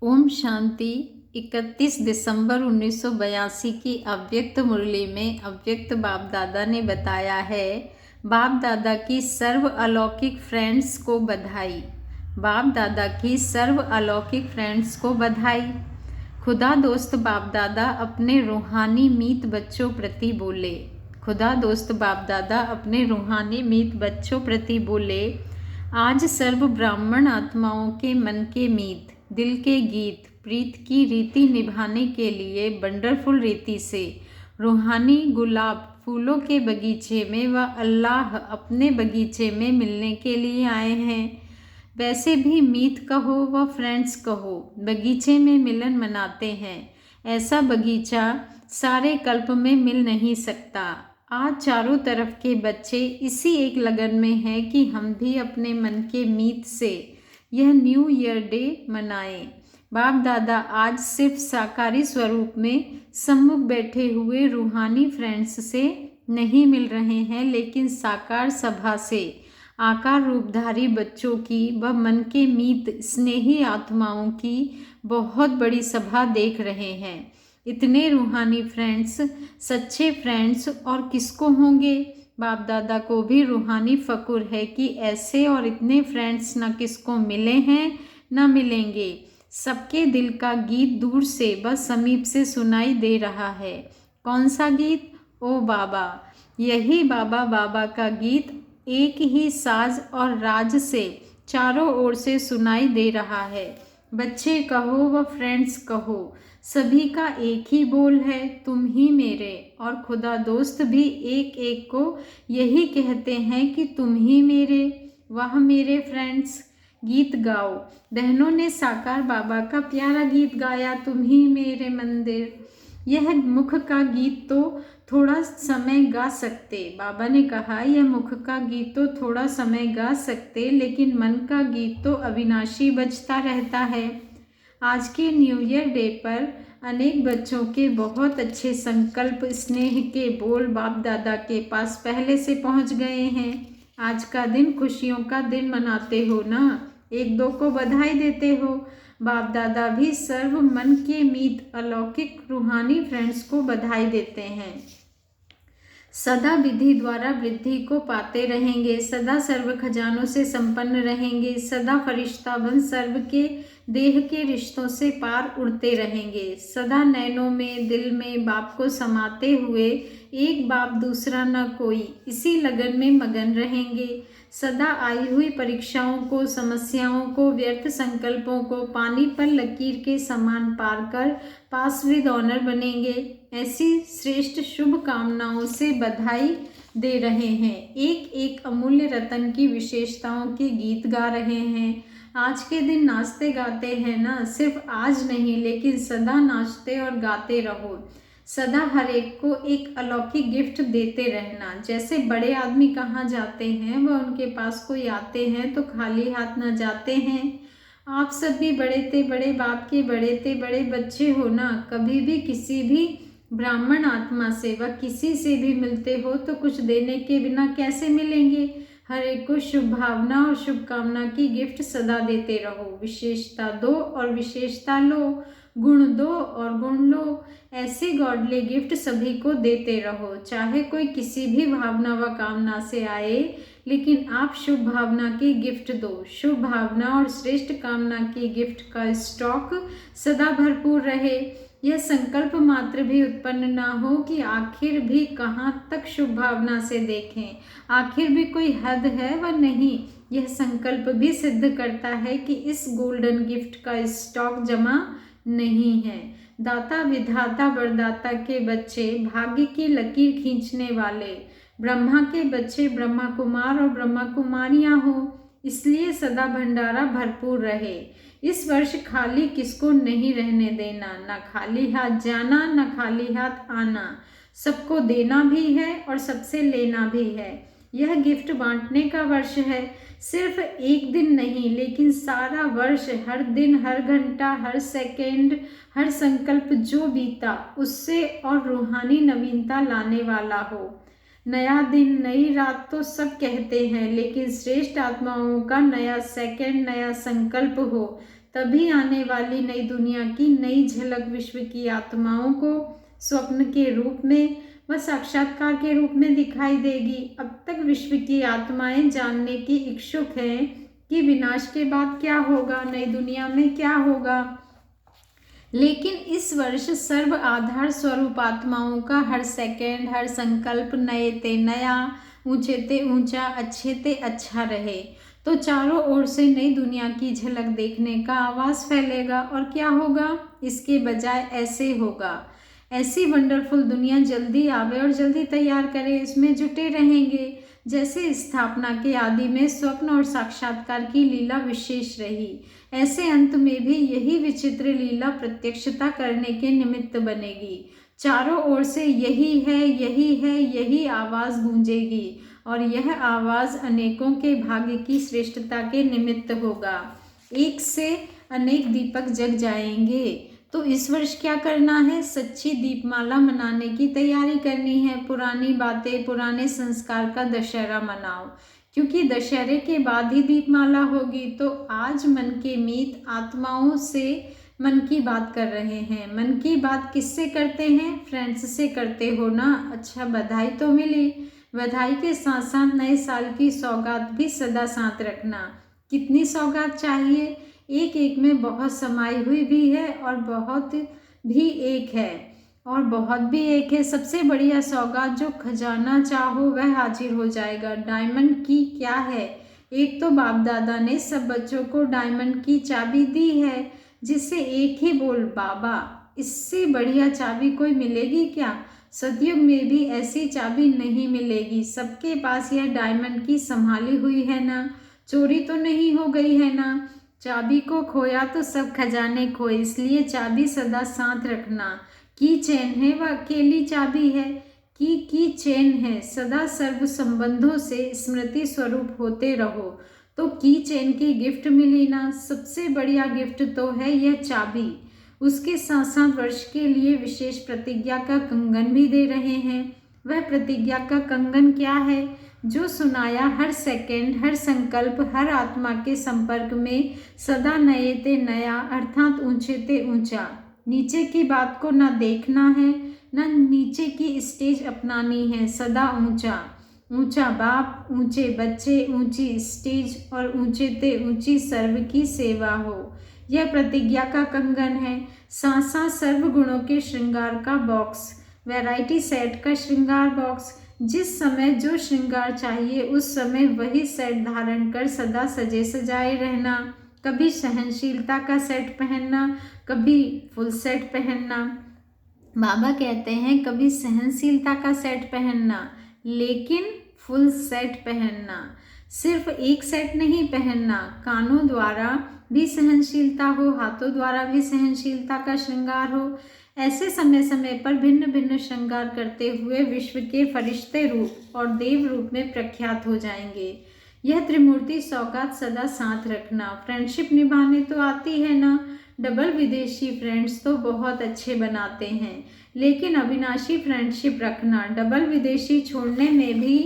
ओम शांति। 31 दिसंबर 1982 की अव्यक्त मुरली में अव्यक्त बाप दादा ने बताया है, बाप दादा की सर्व अलौकिक फ्रेंड्स को बधाई। बाप दादा की सर्व अलौकिक फ्रेंड्स को बधाई। खुदा दोस्त बाप दादा अपने रूहानी मीत बच्चों प्रति बोले। खुदा दोस्त बाप दादा अपने रूहानी मीत बच्चों प्रति बोले, आज सर्व ब्राह्मण आत्माओं के मन के मीत, दिल के गीत, प्रीत की रीति निभाने के लिए वंडरफुल रीति से रूहानी गुलाब फूलों के बगीचे में व अल्लाह अपने बगीचे में मिलने के लिए आए हैं। वैसे भी मीत कहो व फ्रेंड्स कहो, बगीचे में मिलन मनाते हैं। ऐसा बगीचा सारे कल्प में मिल नहीं सकता। आज चारों तरफ के बच्चे इसी एक लगन में हैं कि हम भी अपने मन के मीत से यह न्यू ईयर डे मनाएं। बाप दादा आज सिर्फ साकारी स्वरूप में सम्मुख बैठे हुए रूहानी फ्रेंड्स से नहीं मिल रहे हैं, लेकिन साकार सभा से आकार रूपधारी बच्चों की व मन के मीत स्नेही आत्माओं की बहुत बड़ी सभा देख रहे हैं। इतने रूहानी फ्रेंड्स, सच्चे फ्रेंड्स और किसको होंगे। बाप दादा को भी रूहानी फ़कुर है कि ऐसे और इतने फ्रेंड्स न किसको मिले हैं न मिलेंगे। सबके दिल का गीत दूर से व समीप से सुनाई दे रहा है। कौन सा गीत? ओ बाबा। यही बाबा बाबा का गीत एक ही साज और राज से चारों ओर से सुनाई दे रहा है। बच्चे कहो व फ्रेंड्स कहो, सभी का एक ही बोल है, तुम ही मेरे। और खुदा दोस्त भी एक एक को यही कहते हैं कि तुम ही मेरे, वह मेरे फ्रेंड्स। गीत गाओ। बहनों ने साकार बाबा का प्यारा गीत गाया, तुम ही मेरे मंदिर। यह मुख का गीत तो थोड़ा समय गा सकते, बाबा ने कहा यह मुख का गीत तो थोड़ा समय गा सकते, लेकिन मन का गीत तो अविनाशी बजता रहता है। आज के न्यू ईयर डे पर अनेक बच्चों के बहुत अच्छे संकल्प, स्नेह के बोल बाप दादा के पास पहले से पहुंच गए हैं। आज का दिन खुशियों का दिन मनाते हो ना, एक दो को बधाई देते हो। बाप दादा भी सर्व मन के मीत अलौकिक रूहानी फ्रेंड्स को बधाई देते हैं। सदा विधि द्वारा वृद्धि को पाते रहेंगे, सदा सर्व खजानों से संपन्न रहेंगे, सदा फरिश्ता बन सर्व के देह के रिश्तों से पार उड़ते रहेंगे। सदा नैनों में, दिल में बाप को समाते हुए एक बाप दूसरा न कोई, इसी लगन में मगन रहेंगे। सदा आई हुई परीक्षाओं को, समस्याओं को, व्यर्थ संकल्पों को पानी पर लकीर के समान पार कर पास विद ऑनर बनेंगे। ऐसी श्रेष्ठ शुभ कामनाओं से बधाई दे रहे हैं। एक एक अमूल्य रतन की विशेषताओं के गीत गा रहे हैं। आज के दिन नाचते गाते हैं ना, सिर्फ आज नहीं लेकिन सदा नाचते और गाते रहो। सदा हर एक को एक अलौकिक गिफ्ट देते रहना। जैसे बड़े आदमी कहाँ जाते हैं वह उनके पास कोई आते हैं तो खाली हाथ न जाते हैं। आप सब भी बड़े ते बड़े बाप के बड़े ते बड़े बच्चे हो ना। कभी भी किसी भी ब्राह्मण आत्मा से व किसी से भी मिलते हो तो कुछ देने के बिना कैसे मिलेंगे। हर एक को शुभ भावना और शुभकामना की गिफ्ट सदा देते रहो। विशेषता दो और विशेषता लो, गुण दो और गुण लो। ऐसे गॉडली गिफ्ट सभी को देते रहो, चाहे कोई किसी भी भावना व कामना से आए, लेकिन आप शुभ भावना की गिफ्ट दो। शुभ भावना और श्रेष्ठ कामना की गिफ्ट का स्टॉक सदा भरपूर रहे। यह संकल्प मात्र भी उत्पन्न ना हो कि आखिर भी कहाँ तक शुभ भावना से देखें, आखिर भी कोई हद है व नहीं। यह संकल्प भी सिद्ध करता है कि इस गोल्डन गिफ्ट का स्टॉक जमा नहीं है। दाता विधाता वरदाता के बच्चे, भाग्य की लकीर खींचने वाले, ब्रह्मा के बच्चे ब्रह्मा कुमार और ब्रह्मा कुमारियां हो, इसलिए सदा भंडारा भरपूर रहे। इस वर्ष खाली किसको नहीं रहने देना, ना खाली हाथ जाना ना खाली हाथ आना। सबको देना भी है और सबसे लेना भी है। यह गिफ्ट बांटने का वर्ष है। सिर्फ एक दिन नहीं लेकिन सारा वर्ष, हर दिन, हर घंटा, हर सेकेंड, हर संकल्प जो बीता उससे और रूहानी नवीनता लाने वाला हो। नया दिन, नई रात तो सब कहते हैं, लेकिन श्रेष्ठ आत्माओं का नया सेकंड, नया संकल्प हो, तभी आने वाली नई दुनिया की नई झलक विश्व की आत्माओं को स्वप्न के रूप में व साक्षात्कार के रूप में दिखाई देगी। अब तक विश्व की आत्माएं जानने की इच्छुक हैं कि विनाश के बाद क्या होगा, नई दुनिया में क्या होगा। लेकिन इस वर्ष सर्व आधार स्वरूप आत्माओं का हर सेकंड, हर संकल्प नए ते नया, ऊंचे ते ऊंचा, अच्छे ते अच्छा रहे। तो चारों ओर से नई दुनिया की झलक देखने का आवाज फैलेगा और क्या होगा, इसके बजाय ऐसे होगा, ऐसी वंडरफुल दुनिया जल्दी आवे और जल्दी तैयार करे, इसमें जुटे रहेंगे। जैसे स्थापना के आदि में स्वप्न और साक्षात्कार की लीला विशेष रही, ऐसे अंत में भी यही विचित्र लीला प्रत्यक्षता करने के निमित्त बनेगी। चारों ओर से यही है, यही है, यही आवाज गूंजेगी और यह आवाज अनेकों के भाग्य की श्रेष्ठता के निमित्त होगा। एक से अनेक दीपक जग जाएंगे। तो इस वर्ष क्या करना है, सच्ची दीपमाला मनाने की तैयारी करनी है। पुरानी बातें, पुराने संस्कार का दशहरा मनाओ, क्योंकि दशहरे के बाद ही दीपमाला होगी। तो आज मन के मीत आत्माओं से मन की बात कर रहे हैं। मन की बात किससे करते हैं, फ्रेंड्स से करते हो ना। अच्छा, बधाई तो मिली, बधाई के साथ साथ नए साल की सौगात भी सदा साथ रखना। कितनी सौगात चाहिए, एक एक में बहुत समाई हुई भी है और बहुत भी एक है और बहुत भी एक है। सबसे बढ़िया सौगात जो खजाना चाहो वह हाजिर हो जाएगा। डायमंड की क्या है, एक तो बाप दादा ने सब बच्चों को डायमंड की चाबी दी है, जिससे एक ही बोल बाबा। इससे बढ़िया चाबी कोई मिलेगी क्या, सतयुग में भी ऐसी चाबी नहीं मिलेगी। सबके पास यह डायमंड की संभाली हुई है ना, चोरी तो नहीं हो गई है ना। चाबी को खोया तो सब खजाने खोए, इसलिए चाबी सदा साथ रखना। की चेन है वह अकेली चाबी है, की चेन है, सदा सर्व संबंधों से स्मृति स्वरूप होते रहो। तो की चेन की गिफ्ट मिली ना, सबसे बढ़िया गिफ्ट तो है यह चाबी। उसके साथ साथ वर्ष के लिए विशेष प्रतिज्ञा का कंगन भी दे रहे हैं। वह प्रतिज्ञा का कंगन क्या है, जो सुनाया हर सेकंड, हर संकल्प, हर आत्मा के संपर्क में सदा नए ते नया, अर्थात ऊंचे ते ऊंचा। नीचे की बात को ना देखना है, ना नीचे की स्टेज अपनानी है, सदा ऊंचा। ऊंचा बाप, ऊंचे बच्चे, ऊंची स्टेज और ऊंचे ते ऊंची सर्व की सेवा हो, यह प्रतिज्ञा का कंगन है। साथ साथ सर्व गुणों के श्रृंगार का बॉक्स, वैरायटी सेट का श्रृंगार बॉक्स। जिस समय जो श्रृंगार चाहिए उस समय वही सेट धारण कर सदा सजे सजाए रहना। कभी सहनशीलता का सेट पहनना, कभी फुल सेट पहनना। बाबा कहते हैं कभी सहनशीलता का सेट पहनना, लेकिन फुल सेट पहनना। सिर्फ एक सेट नहीं पहनना, कानों द्वारा भी सहनशीलता हो, हाथों द्वारा भी सहनशीलता का श्रृंगार हो। ऐसे समय समय पर भिन्न भिन्न श्रृंगार करते हुए विश्व के फरिश्ते रूप और देव रूप में प्रख्यात हो जाएंगे। यह त्रिमूर्ति सौगात सदा साथ रखना। फ्रेंडशिप निभाने तो आती है ना, डबल विदेशी फ्रेंड्स तो बहुत अच्छे बनाते हैं, लेकिन अविनाशी फ्रेंडशिप रखना। डबल विदेशी छोड़ने में भी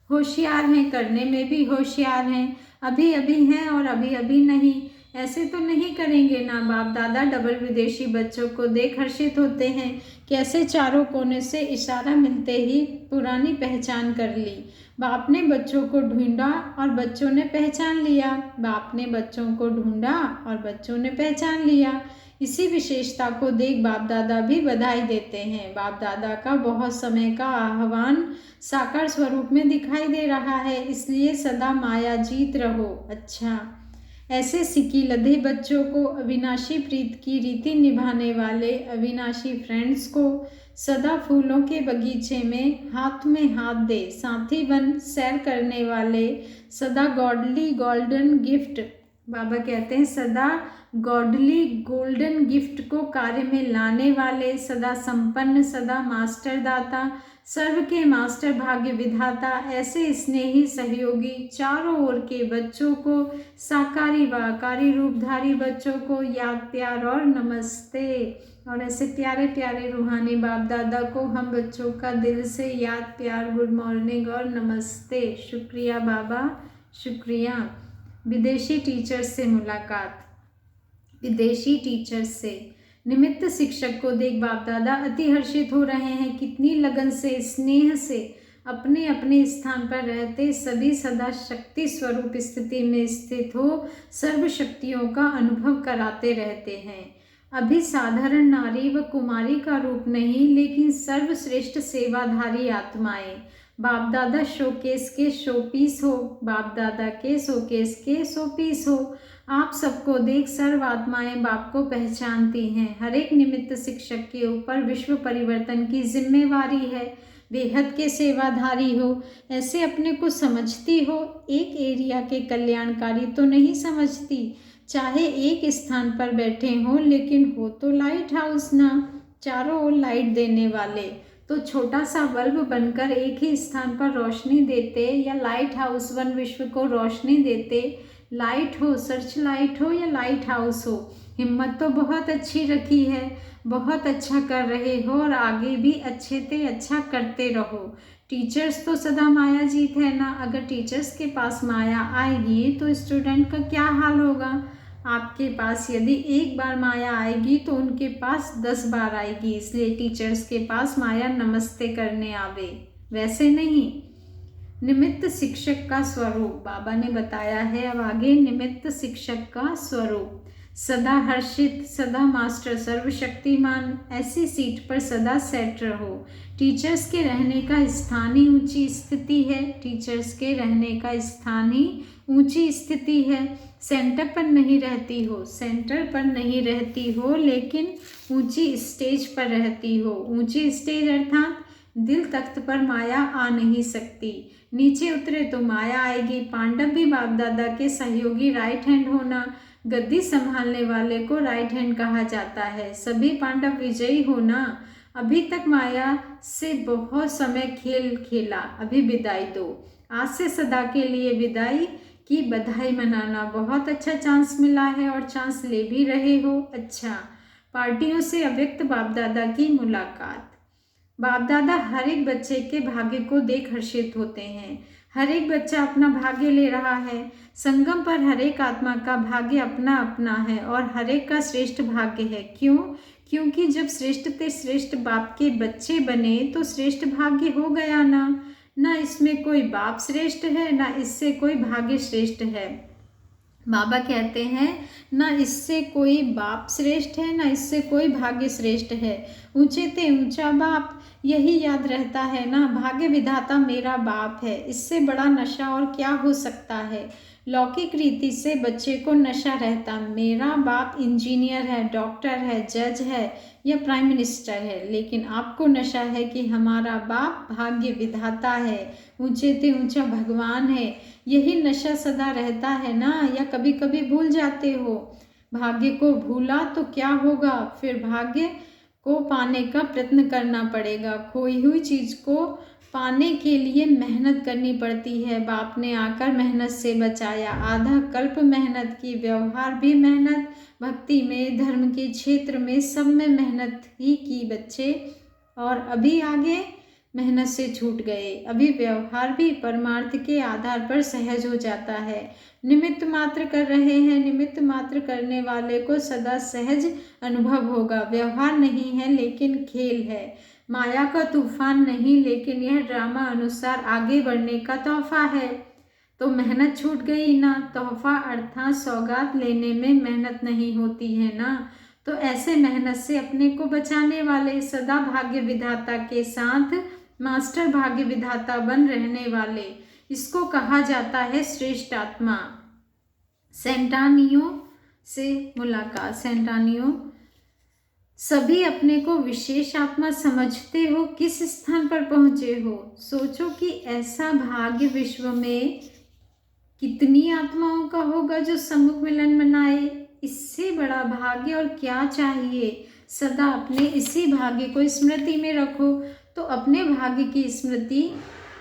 होशियार हैं, करने में भी होशियार हैं, अभी अभी हैं और अभी अभी नहीं। ऐसे तो नहीं करेंगे ना। बाप दादा डबल विदेशी बच्चों को देख हर्षित होते हैं, कैसे चारों कोने से इशारा मिलते ही पुरानी पहचान कर ली। बाप ने बच्चों को ढूंढा और बच्चों ने पहचान लिया। बाप ने बच्चों को ढूंढा और बच्चों ने पहचान लिया। इसी विशेषता को देख बाप दादा भी बधाई देते हैं। बाप दादा का बहुत समय का आह्वान साकार स्वरूप में दिखाई दे रहा है, इसलिए सदा माया जीत रहो। अच्छा, ऐसे सिक्की लदे बच्चों को, अविनाशी प्रीत की रीति निभाने वाले अविनाशी फ्रेंड्स को सदा फूलों के बगीचे में हाथ में हाथ दे साथी बन सैर करने वाले, सदा गॉडली गोल्डन गिफ्ट, बाबा कहते हैं सदा गॉडली गोल्डन गिफ्ट को कार्य में लाने वाले, सदा संपन्न, सदा मास्टर दाता, सर्व के मास्टर भाग्य विधाता, ऐसे स्नेही सहयोगी चारों ओर के बच्चों को, साकारी व आकारी रूपधारी बच्चों को याद प्यार और नमस्ते। और ऐसे प्यारे प्यारे रूहानी बाप दादा को हम बच्चों का दिल से याद प्यार, गुड मॉर्निंग और नमस्ते। शुक्रिया बाबा, शुक्रिया। विदेशी टीचर से मुलाकात। विदेशी टीचर्स से। निमित्त शिक्षक को देख बाप दादा अति हर्षित हो रहे हैं। कितनी लगन से, स्नेह से अपने अपने स्थान पर रहते सभी सदा शक्ति स्वरूप स्थिति में स्थित हो सर्व शक्तियों का अनुभव कराते रहते हैं। अभी साधारण नारी व कुमारी का रूप नहीं, लेकिन सर्वश्रेष्ठ सेवाधारी आत्माएं। बाप दादा शोकेस के शोपीस हो, बाप दादा के शोकेस के शोपीस हो। आप सबको देख सर्व आत्माएं बाप को पहचानती हैं। हर एक निमित्त शिक्षक के ऊपर विश्व परिवर्तन की जिम्मेवारी है। बेहद के सेवाधारी हो, ऐसे अपने को समझती हो। एक एरिया के कल्याणकारी तो नहीं समझती, चाहे एक स्थान पर बैठे हो, लेकिन हो तो लाइट हाउस ना, चारों ओर लाइट देने वाले। तो छोटा सा बल्ब बनकर एक ही स्थान पर रोशनी देते, या लाइट हाउस बन विश्व को रोशनी देते। लाइट हो, सर्च लाइट हो या लाइट हाउस हो, हिम्मत तो बहुत अच्छी रखी है, बहुत अच्छा कर रहे हो और आगे भी अच्छे से अच्छा करते रहो। टीचर्स तो सदा माया जीत है ना। अगर टीचर्स के पास माया आएगी तो स्टूडेंट का क्या हाल होगा। आपके पास यदि एक बार माया आएगी तो उनके पास 10 बार आएगी। इसलिए टीचर्स के पास माया नमस्ते करने आवे, वैसे नहीं। निमित्त शिक्षक का स्वरूप बाबा ने बताया है। अब आगे निमित्त शिक्षक का स्वरूप। सदा हर्षित, सदा मास्टर, सर्वशक्तिमान, ऐसी सीट पर सदा सेट रहो। टीचर्स के रहने का स्थान ही ऊंची स्थिति है। टीचर्स के रहने का स्थान ही ऊंची स्थिति है। सेंटर पर नहीं रहती हो, सेंटर पर नहीं रहती हो, लेकिन ऊंची स्टेज पर रहती हो। ऊंची स्टेज अर्थात दिल तख्त पर माया आ नहीं सकती। नीचे उतरे तो माया आएगी। पांडव भी बाप दादा के सहयोगी राइट हैंड होना। गद्दी संभालने वाले को राइट हैंड कहा जाता है। सभी पांडव विजयी होना। अभी तक माया से बहुत समय खेल खेला, अभी विदाई दो। आज से सदा के लिए विदाई की बधाई मनाना। बहुत अच्छा चांस मिला है और चांस ले भी रहे हो। अच्छा, पार्टियों से अव्यक्त बाप दादा की मुलाकात। बाप दादा हर एक बच्चे के भाग्य को देख हर्षित होते हैं। हर एक बच्चा अपना भाग्य ले रहा है। संगम पर हर एक आत्मा का भाग्य अपना अपना है और हर एक का श्रेष्ठ भाग्य है। क्यों? क्योंकि जब श्रेष्ठ ते श्रेष्ठ बाप के बच्चे बने तो श्रेष्ठ भाग्य हो गया ना। ना इसमें कोई बाप श्रेष्ठ है, ना इससे कोई भाग्य श्रेष्ठ है। बाबा कहते हैं ना इससे कोई बाप श्रेष्ठ है, ना इससे कोई भाग्य श्रेष्ठ है। ऊंचे ते ऊंचा बाप, यही याद रहता है ना। भाग्य विधाता मेरा बाप है, इससे बड़ा नशा और क्या हो सकता है। लौकिक रीति से बच्चे को नशा रहता, मेरा बाप इंजीनियर है, डॉक्टर है, जज है या प्राइम मिनिस्टर है। लेकिन आपको नशा है कि हमारा बाप भाग्य विधाता है, ऊंचे ते ऊंचा भगवान है। यही नशा सदा रहता है ना, या कभी कभी भूल जाते हो। भाग्य को भूला तो क्या होगा, फिर भाग्य को पाने का प्रयत्न करना पड़ेगा। खोई हुई चीज को पाने के लिए मेहनत करनी पड़ती है। बाप ने आकर मेहनत से बचाया, आधा कल्प मेहनत की, व्यवहार भी मेहनत, भक्ति में, धर्म के क्षेत्र में, सब में मेहनत ही की बच्चे। और अभी आगे मेहनत से छूट गए। अभी व्यवहार भी परमार्थ के आधार पर सहज हो जाता है। निमित्त मात्र कर रहे हैं, निमित्त मात्र करने वाले को सदा सहज अनुभव होगा। व्यवहार नहीं है लेकिन खेल है। माया का तूफान नहीं, लेकिन यह ड्रामा अनुसार आगे बढ़ने का तोहफा है। तो मेहनत छूट गई ना। तोहफा अर्थात सौगात लेने में मेहनत नहीं होती है ना। तो ऐसे मेहनत से अपने को बचाने वाले, सदा भाग्य विधाता के साथ मास्टर भाग्य विधाता बन रहने वाले, इसको कहा जाता है श्रेष्ठ आत्मा। सेंटानियो से मुलाकात। सेंटानियो, सभी अपने को विशेष आत्मा समझते हो, किस स्थान पर पहुंचे हो। सोचो कि ऐसा भाग्य विश्व में कितनी आत्माओं का होगा जो सम्मुख मिलन मनाए। इससे बड़ा भाग्य और क्या चाहिए। सदा अपने इसी भाग्य को स्मृति में रखो तो अपने भाग्य की स्मृति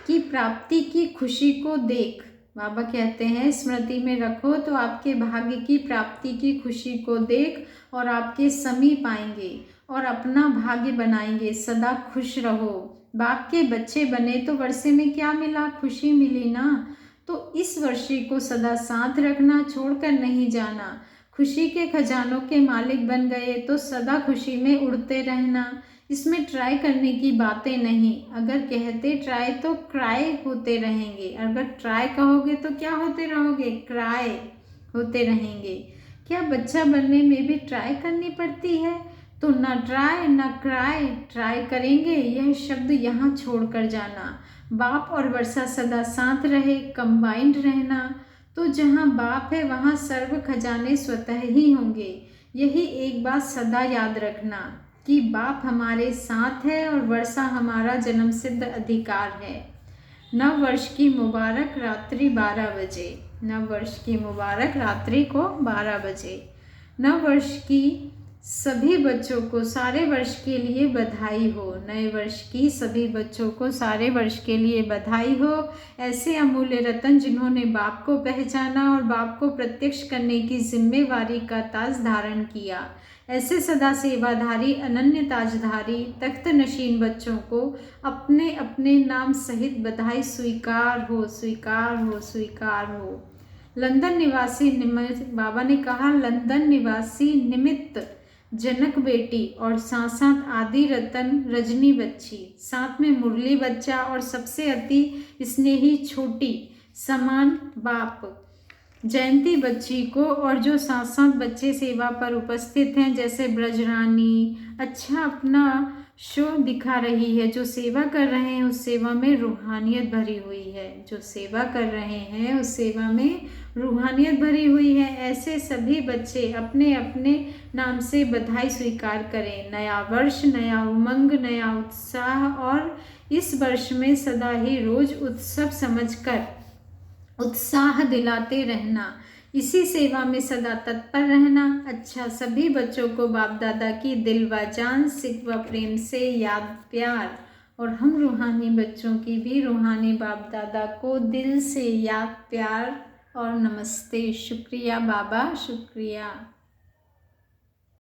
की प्राप्ति की खुशी को देख। बाबा कहते हैं स्मृति में रखो तो आपके भाग्य की प्राप्ति की खुशी को देख और आपके समीप आएंगे और अपना भाग्य बनाएंगे। सदा खुश रहो। बाप के बच्चे बने तो वर्षे में क्या मिला, खुशी मिली ना। तो इस वर्षे को सदा साथ रखना, छोड़कर नहीं जाना। खुशी के खजानों के मालिक बन गए तो सदा खुशी में उड़ते रहना। इसमें ट्राई करने की बातें नहीं, अगर कहते ट्राई तो क्राई होते रहेंगे, अगर ट्राई कहोगे तो क्या होते रहोगे, क्राई होते रहेंगे। क्या बच्चा बनने में भी ट्राई करनी पड़ती है? तो ना ट्राई ना क्राई, ट्राई करेंगे यह शब्द यहाँ छोड़कर जाना। बाप और वर्षा सदा साथ रहे, कंबाइंड रहना। तो जहाँ बाप है वहाँ सर्व खजाने स्वतः ही होंगे। यही एक बात सदा याद रखना कि बाप हमारे साथ है और वर्षा हमारा जन्मसिद्ध अधिकार है। नव वर्ष की मुबारक रात्रि 12 बजे। नव वर्ष की मुबारक रात्रि को 12 बजे। नव वर्ष की सभी बच्चों को सारे वर्ष के लिए बधाई हो। नए वर्ष की सभी बच्चों को सारे वर्ष के लिए बधाई हो। ऐसे अमूल्य रतन जिन्होंने बाप को पहचाना और बाप को प्रत्यक्ष करने की जिम्मेवारी का ताज धारण किया, ऐसे सदा सेवाधारी अनन्य ताजधारी तख्त नशीन बच्चों को अपने अपने नाम सहित बधाई स्वीकार हो, स्वीकार हो, स्वीकार हो। लंदन निवासी निमित्त, बाबा ने कहा, लंदन निवासी निमित्त जनक बेटी और साथ साथ आदि रतन रजनी बच्ची, साथ में मुरली बच्चा और सबसे अति स्नेही छोटी समान बाप जयंती बच्ची को, और जो साथ साथ बच्चे सेवा पर उपस्थित हैं जैसे ब्रजरानी अच्छा अपना शो दिखा रही है। जो सेवा कर रहे हैं उस सेवा में रूहानियत भरी हुई है, जो सेवा कर रहे हैं उस सेवा में रूहानियत भरी हुई है। ऐसे सभी बच्चे अपने अपने नाम से बधाई स्वीकार करें। नया वर्ष, नया उमंग, नया उत्साह, और इस वर्ष में सदा ही रोज उत्सव समझकर उत्साह दिलाते रहना, इसी सेवा में सदा तत्पर रहना। अच्छा, सभी बच्चों को बाप दादा की दिल व जान सिक व प्रेम से याद प्यार, और हम रूहानी बच्चों की भी रूहानी बाप दादा को दिल से याद प्यार और नमस्ते। शुक्रिया बाबा, शुक्रिया।